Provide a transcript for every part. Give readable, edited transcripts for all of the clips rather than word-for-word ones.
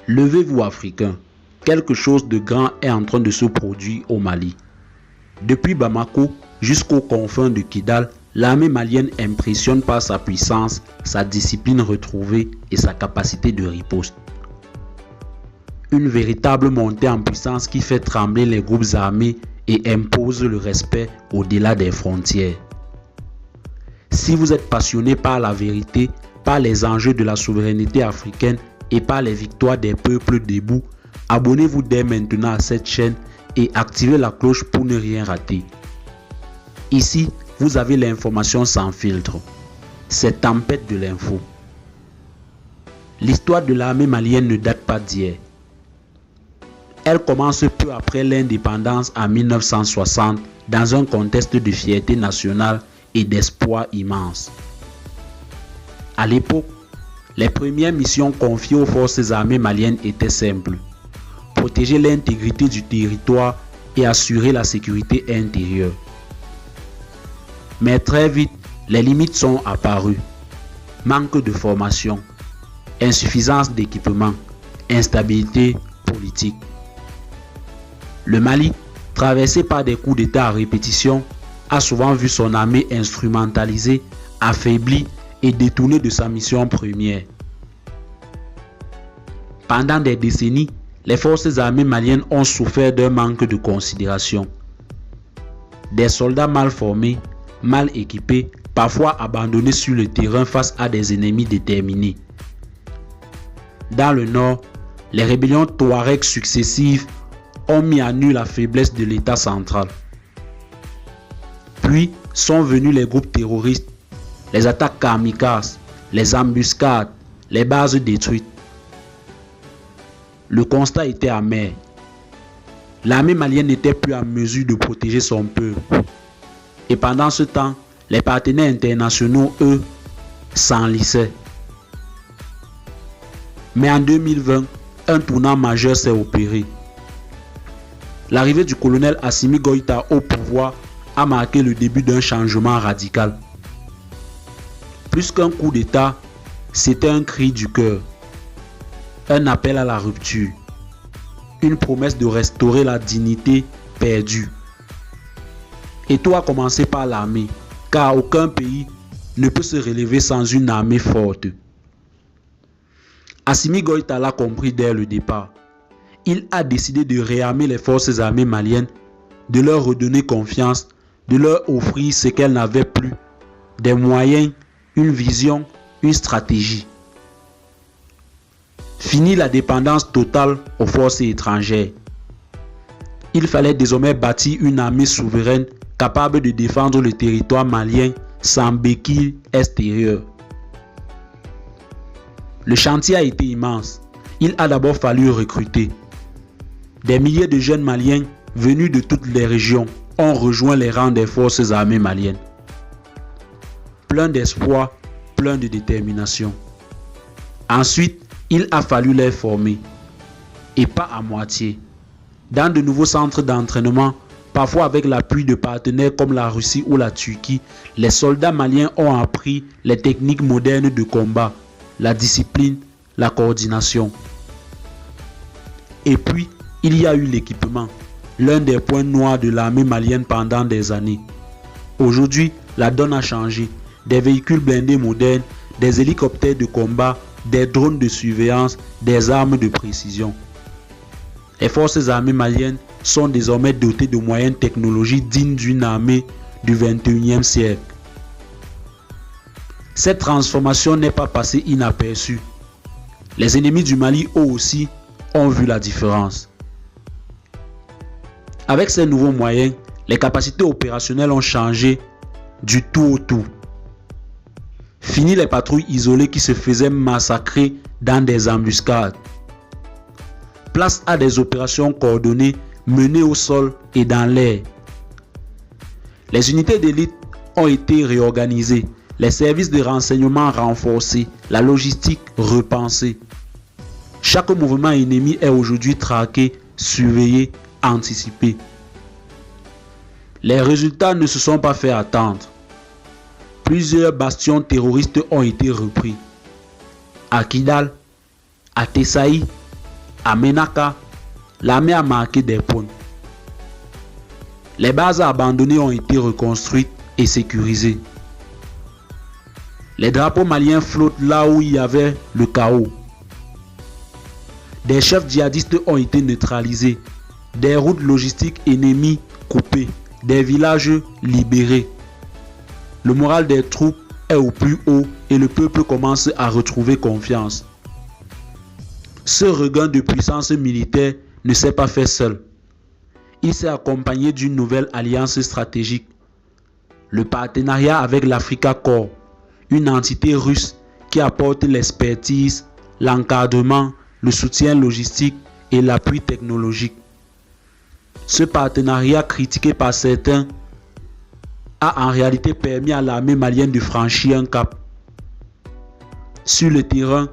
Levez-vous Africains, quelque chose de grand est en train de se produire au Mali. Depuis Bamako jusqu'aux confins de Kidal, l'armée malienne impressionne par sa puissance, sa discipline retrouvée et sa capacité de riposte. Une véritable montée en puissance qui fait trembler les groupes armés et impose le respect au-delà des frontières. Si vous êtes passionné par la vérité, par les enjeux de la souveraineté africaine et par les victoires des peuples debout, abonnez-vous dès maintenant à cette chaîne et activez la cloche pour ne rien rater. Ici, vous avez l'information sans filtre. C'est Tempête de l'info. L'histoire de l'armée malienne ne date pas d'hier. Elle commence peu après l'indépendance en 1960 dans un contexte de fierté nationale et d'espoir immense. À l'époque, les premières missions confiées aux forces armées maliennes étaient simples: protéger l'intégrité du territoire et assurer la sécurité intérieure. Mais très vite, les limites sont apparues. Manque de formation, insuffisance d'équipement, instabilité politique. Le Mali, traversé par des coups d'État à répétition, a souvent vu son armée instrumentalisée, affaiblie et détournée de sa mission première. Pendant des décennies, les forces armées maliennes ont souffert d'un manque de considération. Des soldats mal formés, mal équipés, parfois abandonnés sur le terrain face à des ennemis déterminés. Dans le nord, les rébellions touaregs successives ont mis à nu la faiblesse de l'État central. Puis sont venus les groupes terroristes, les attaques kamikazes, les embuscades, les bases détruites. Le constat était amer. L'armée malienne n'était plus en mesure de protéger son peuple. Et pendant ce temps, les partenaires internationaux, eux, s'enlisaient. Mais en 2020, un tournant majeur s'est opéré. L'arrivée du colonel Assimi Goïta au pouvoir a marqué le début d'un changement radical. Plus qu'un coup d'État, c'était un cri du cœur, un appel à la rupture, une promesse de restaurer la dignité perdue. Et tout a commencé par l'armée, car aucun pays ne peut se relever sans une armée forte. Assimi Goïta l'a compris dès le départ. Il a décidé de réarmer les forces armées maliennes, de leur redonner confiance, de leur offrir ce qu'elles n'avaient plus, des moyens, une vision, une stratégie. Fini la dépendance totale aux forces étrangères. Il fallait désormais bâtir une armée souveraine capable de défendre le territoire malien sans béquille extérieure. Le chantier a été immense. Il a d'abord fallu recruter. Des milliers de jeunes maliens venus de toutes les régions ont rejoint les rangs des forces armées maliennes. Plein d'espoir, plein de détermination. Ensuite, il a fallu les former. Et pas à moitié. Dans de nouveaux centres d'entraînement, parfois avec l'appui de partenaires comme la Russie ou la Turquie, les soldats maliens ont appris les techniques modernes de combat, la discipline, la coordination. Et puis, il y a eu l'équipement, l'un des points noirs de l'armée malienne pendant des années. Aujourd'hui, la donne a changé. Des véhicules blindés modernes, des hélicoptères de combat, des drones de surveillance, des armes de précision. Les forces armées maliennes sont désormais dotées de moyens technologiques dignes d'une armée du 21e siècle. Cette transformation n'est pas passée inaperçue. Les ennemis du Mali, eux aussi, ont vu la différence. Avec ces nouveaux moyens, les capacités opérationnelles ont changé du tout au tout. Fini les patrouilles isolées qui se faisaient massacrer dans des embuscades. Place à des opérations coordonnées menées au sol et dans l'air. Les unités d'élite ont été réorganisées, les services de renseignement renforcés, la logistique repensée. Chaque mouvement ennemi est aujourd'hui traqué, surveillé, anticipé. Les résultats ne se sont pas fait attendre. Plusieurs bastions terroristes ont été repris. À Kidal, à Tessaï, À Menaka, l'armée a marqué des points. Les bases abandonnées ont été reconstruites et sécurisées. Les drapeaux maliens flottent là où il y avait le chaos. Des chefs djihadistes ont été neutralisés, des routes logistiques ennemies coupées, des villages libérés. Le moral des troupes est au plus haut et le peuple commence à retrouver confiance. Ce regain de puissance militaire ne s'est pas fait seul. Il s'est accompagné d'une nouvelle alliance stratégique. Le partenariat avec l'Africa Corps, une entité russe qui apporte l'expertise, l'encadrement, le soutien logistique et l'appui technologique. Ce partenariat critiqué par certains a en réalité permis à l'armée malienne de franchir un cap. Sur le terrain,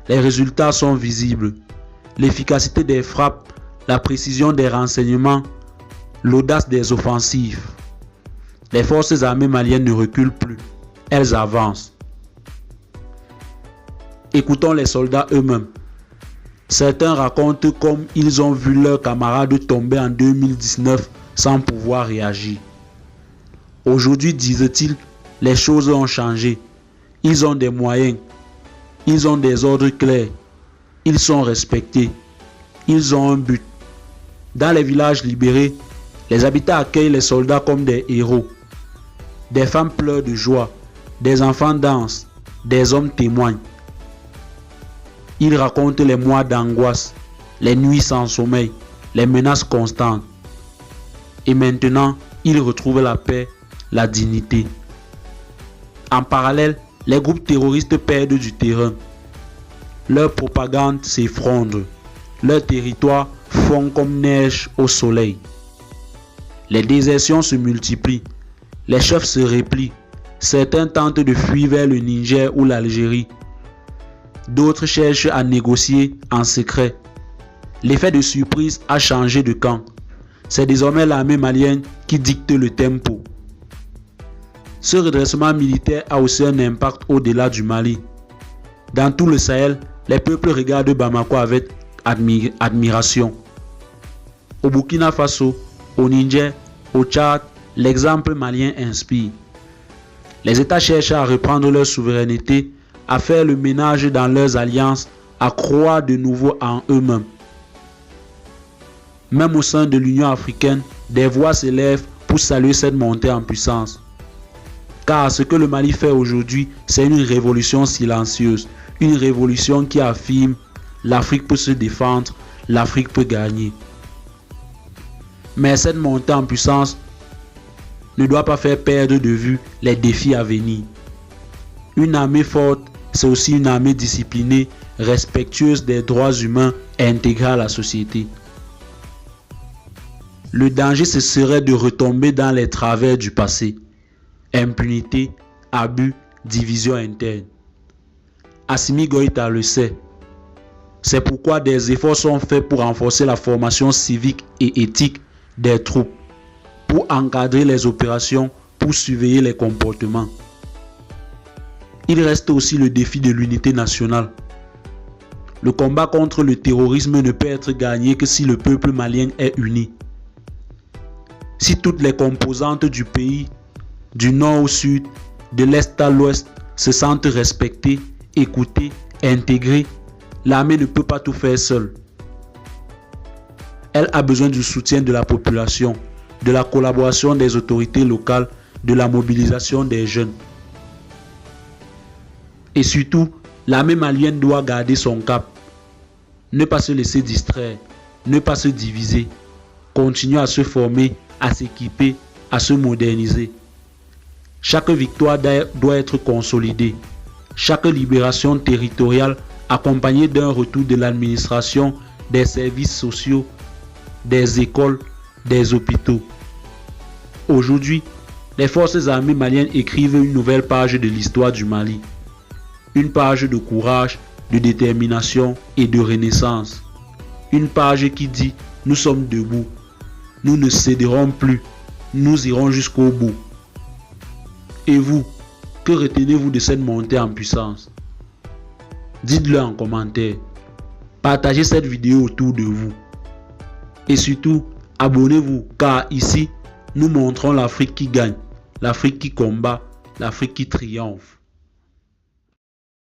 les résultats sont visibles. L'efficacité des frappes, la précision des renseignements, l'audace des offensives. Les forces armées maliennes ne reculent plus, elles avancent. Écoutons les soldats eux-mêmes. Certains racontent comme ils ont vu leurs camarades tomber en 2019 sans pouvoir réagir. Aujourd'hui, disent-ils, les choses ont changé. Ils ont des moyens. Ils ont des ordres clairs. Ils sont respectés. Ils ont un but. Dans les villages libérés, les habitants accueillent les soldats comme des héros. Des femmes pleurent de joie. Des enfants dansent. Des hommes témoignent. Ils racontent les mois d'angoisse, les nuits sans sommeil, les menaces constantes. Et maintenant, ils retrouvent la paix, la dignité. En parallèle, les groupes terroristes perdent du terrain. Leur propagande s'effondre. Leurs territoires fondent comme neige au soleil. Les désertions se multiplient. Les chefs se replient. Certains tentent de fuir vers le Niger ou l'Algérie. D'autres cherchent à négocier en secret. L'effet de surprise a changé de camp. C'est désormais l'armée malienne qui dicte le tempo. Ce redressement militaire a aussi un impact au-delà du Mali. Dans tout le Sahel, les peuples regardent Bamako avec admiration. Au Burkina Faso, au Niger, au Tchad, l'exemple malien inspire. Les États cherchent à reprendre leur souveraineté, à faire le ménage dans leurs alliances, à croire de nouveau en eux-mêmes. Même au sein de l'Union africaine, des voix s'élèvent pour saluer cette montée en puissance. Car ce que le Mali fait aujourd'hui, c'est une révolution silencieuse, une révolution qui affirme l'Afrique peut se défendre, l'Afrique peut gagner. Mais cette montée en puissance ne doit pas faire perdre de vue les défis à venir. Une armée forte, c'est aussi une armée disciplinée, respectueuse des droits humains et intégrée à la société. Le danger, ce serait de retomber dans les travers du passé. Impunité, abus, division interne. Assimi Goïta le sait. C'est pourquoi des efforts sont faits pour renforcer la formation civique et éthique des troupes, pour encadrer les opérations, pour surveiller les comportements. Il reste aussi le défi de l'unité nationale. Le combat contre le terrorisme ne peut être gagné que si le peuple malien est uni. Si toutes les composantes du pays, du nord au sud, de l'est à l'ouest, se sentent respectées, écoutées, intégrées, l'armée ne peut pas tout faire seule. Elle a besoin du soutien de la population, de la collaboration des autorités locales, de la mobilisation des jeunes. Et surtout, l'armée malienne doit garder son cap. Ne pas se laisser distraire, ne pas se diviser. Continuer à se former, à s'équiper, à se moderniser. Chaque victoire doit être consolidée. Chaque libération territoriale accompagnée d'un retour de l'administration, des services sociaux, des écoles, des hôpitaux. Aujourd'hui, les forces armées maliennes écrivent une nouvelle page de l'histoire du Mali. Une page de courage, de détermination et de renaissance. Une page qui dit « Nous sommes debout, nous ne céderons plus, nous irons jusqu'au bout ». Et vous, que retenez-vous de cette montée en puissance? Dites-le en commentaire. Partagez cette vidéo autour de vous. Et surtout, abonnez-vous car ici, nous montrons l'Afrique qui gagne, l'Afrique qui combat, l'Afrique qui triomphe.